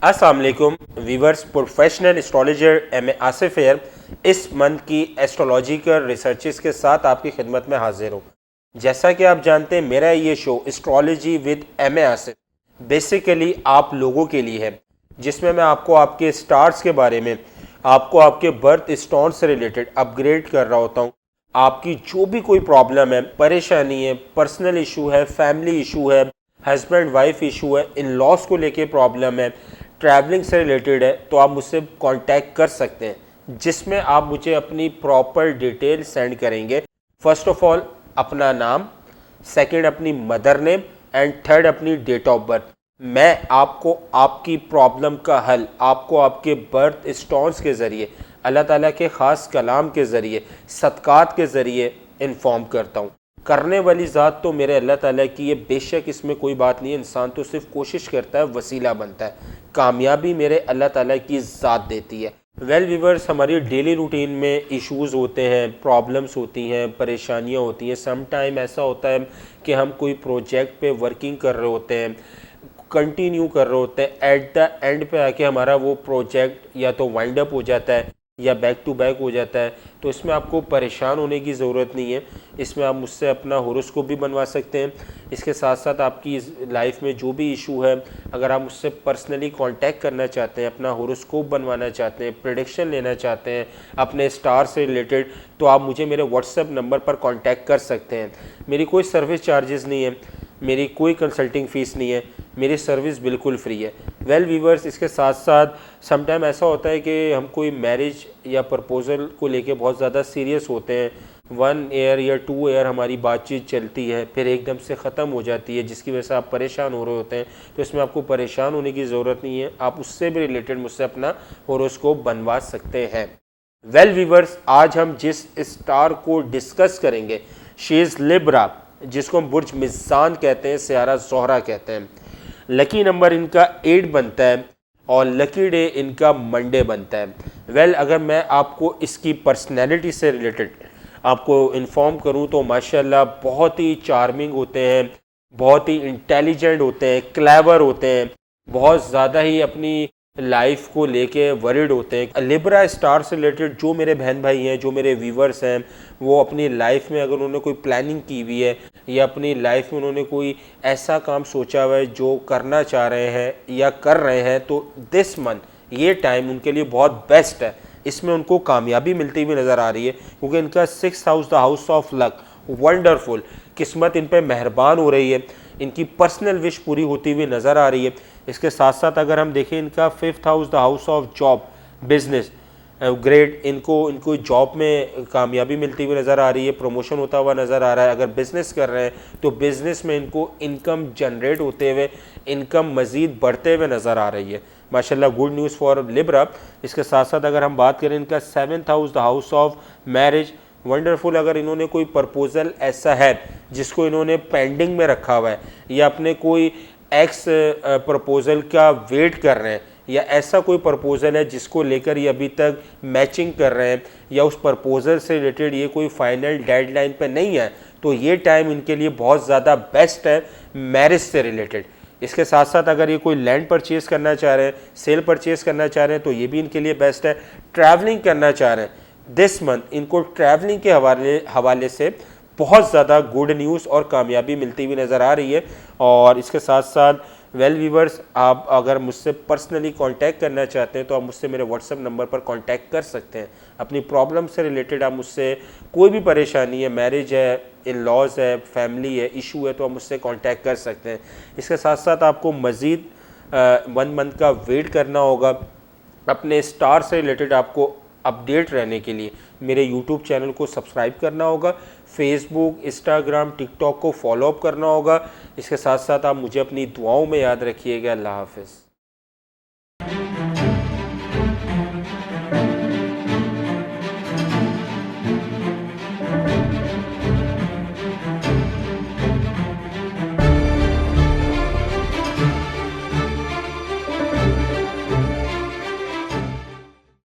अस्सलाम वालेकुम viewers, professional astrologer M A Asif here इस मंथ की एस्ट्रोलॉजिकल रिसर्चेस के साथ आपकी खिदमत में हाजिर हूँ। जैसा कि आप जानते हैं, मेरा ये show astrology with M A Asif basically आप लोगों के लिए है, जिसमें मैं आपको आपके स्टार्स के बारे में, आपको आपके बर्थ स्टोन से रिलेटेड अपग्रेड कर रहा होता हूँ। आपकी जो भी कोई प्रॉब्लम है, परेशानी है, पर्सनल इशू है, फैमिली इशू है, हस्बैंड वाइफ इशू है, इन लॉस को लेके प्रॉब्लम है, ट्रैवलिंग से रिलेटेड है, तो आप मुझसे कांटेक्ट कर सकते हैं, जिसमें आप मुझे अपनी प्रॉपर डिटेल सेंड करेंगे। फर्स्ट ऑफ ऑल अपना नाम, सेकंड अपनी मदर नेम एंड थर्ड अपनी डेट ऑफ बर्थ। मैं आपको आपकी प्रॉब्लम का हल आपको आपके बर्थ स्टोन्स के ज़रिए, अल्लाह ताला के ख़ास कलाम के ज़रिए, सदक़ात के ज़रिए इन्फॉर्म करता हूँ। करने वाली ज़ात तो मेरे अल्लाह ताला की है, बेशक इसमें कोई बात नहीं है। इंसान तो सिर्फ कोशिश करता है, वसीला बनता है। कामयाबी मेरे अल्लाह ताला की ज़ात देती है। वेल व्यूअर्स, हमारी डेली रूटीन में इश्यूज़ होते हैं, प्रॉब्लम्स होती हैं, परेशानियां होती हैं। सम टाइम ऐसा होता है कि हम कोई प्रोजेक्ट पे वर्किंग कर रहे होते हैं, कंटिन्यू कर रहे होते हैं, एट द एंड पे आके हमारा वो प्रोजेक्ट या तो वाइंड अप हो जाता है या बैक टू बैक हो जाता है। तो इसमें आपको परेशान होने की ज़रूरत नहीं है। इसमें आप मुझसे अपना होरोस्कोप भी बनवा सकते हैं। इसके साथ साथ आपकी लाइफ में जो भी इशू है, अगर आप मुझसे पर्सनली कांटेक्ट करना चाहते हैं, अपना होरोस्कोप बनवाना चाहते हैं, प्रेडिक्शन लेना चाहते हैं अपने स्टार से रिलेटेड, तो आप मुझे मेरे व्हाट्सएप नंबर पर कॉन्टैक्ट कर सकते हैं। मेरी कोई सर्विस चार्जेस नहीं है, मेरी कोई कंसल्टिंग फ़ीस नहीं है, मेरी सर्विस बिल्कुल फ्री है। वेल व्यूवर्स, इसके साथ साथ समटाइम ऐसा होता है कि हम कोई मैरिज या प्रपोज़ल को लेके बहुत ज़्यादा सीरियस होते हैं। 1 ईयर या 2 ईयर हमारी बातचीत चलती है, फिर एकदम से ख़त्म हो जाती है, जिसकी वजह से आप परेशान हो रहे होते हैं। तो इसमें आपको परेशान होने की ज़रूरत नहीं है, आप उससे भी रिलेटेड मुझसे अपना होरोस्कोप बनवा सकते हैं। वेल व्यूवर्स, आज हम जिस स्टार को डिस्कस करेंगे, शी इज़ लिब्रा, जिसको हम बुर्ज मिज़ान कहते हैं, सियारा ज़ोहरा कहते हैं। लकी नंबर इनका 8 बनता है और लकी डे इनका मंडे बनता है। वेल, अगर मैं आपको इसकी पर्सनैलिटी से रिलेटेड आपको इन्फॉर्म करूं तो माशाल्लाह बहुत ही चार्मिंग होते हैं, बहुत ही इंटेलिजेंट होते हैं, क्लेवर होते हैं, बहुत ज़्यादा ही अपनी लाइफ को लेके वरीड होते हैं। लिब्रा स्टार से रिलेटेड जो मेरे बहन भाई हैं, जो मेरे व्यूवर्स हैं, वो अपनी लाइफ में अगर उन्होंने कोई प्लानिंग की हुई है या अपनी लाइफ में उन्होंने कोई ऐसा काम सोचा हुआ है जो करना चाह रहे हैं या कर रहे हैं, तो दिस मंथ ये टाइम उनके लिए बहुत बेस्ट है। इसमें उनको कामयाबी मिलती हुई नज़र आ रही है, क्योंकि इनका 6th house the house of luck, wonderful, किस्मत इन पर मेहरबान हो रही है, इनकी पर्सनल विश पूरी होती हुई नज़र आ रही है। इसके साथ साथ अगर हम देखें, इनका 5th house the house of job, business, great, इनको जॉब में कामयाबी मिलती हुई नज़र आ रही है, प्रमोशन होता हुआ नज़र आ रहा है। अगर बिज़नेस कर रहे हैं तो बिज़नेस में इनको इनकम जनरेट होते हुए, इनकम मज़ीद बढ़ते हुए नज़र आ रही है। माशाल्लाह, गुड न्यूज़ फॉर लिब्रा। इसके साथ साथ अगर हम बात करें, इनका 7th house the house of marriage, wonderful. अगर इन्होंने कोई प्रपोज़ल ऐसा है जिसको इन्होंने पेंडिंग में रखा हुआ है, या अपने कोई एक्स प्रपोज़ल का वेट कर रहे हैं, या ऐसा कोई प्रपोज़ल है जिसको लेकर ये अभी तक मैचिंग कर रहे हैं, या उस प्रपोज़ल से रिलेटेड ये कोई फाइनल डेडलाइन पे नहीं है, तो ये टाइम इनके लिए बहुत ज़्यादा बेस्ट है मैरिज से रिलेटेड। इसके साथ साथ अगर ये कोई लैंड परचेज़ करना चाह रहे हैं, सेल परचेज़ करना चाह रहे हैं, तो ये भी इनके लिए बेस्ट है। ट्रैवलिंग करना चाह रहे हैं, दिस मंथ इनको ट्रैवलिंग के हवाले से बहुत ज़्यादा गुड न्यूज़ और कामयाबी मिलती हुई नज़र आ रही है। और इसके साथ साथ वेल व्यूवर्स, आप अगर मुझसे पर्सनली कांटेक्ट करना चाहते हैं तो आप मुझसे मेरे व्हाट्सएप नंबर पर कांटेक्ट कर सकते हैं। अपनी प्रॉब्लम से रिलेटेड आप मुझसे, कोई भी परेशानी है, मैरिज है, इन लॉज है, फैमिली है, इशू है, तो आप मुझसे कांटेक्ट कर सकते हैं। इसके साथ साथ आपको मज़ीद 1 मंथ का वेट करना होगा अपने स्टार से रिलेटेड। आपको अपडेट रहने के लिए मेरे यूट्यूब चैनल को सब्सक्राइब करना होगा, फेसबुक, इंस्टाग्राम, टिकटॉक को फॉलो अप करना होगा। इसके साथ साथ आप मुझे अपनी दुआओं में याद रखिएगा। अल्लाह हाफ़िज़।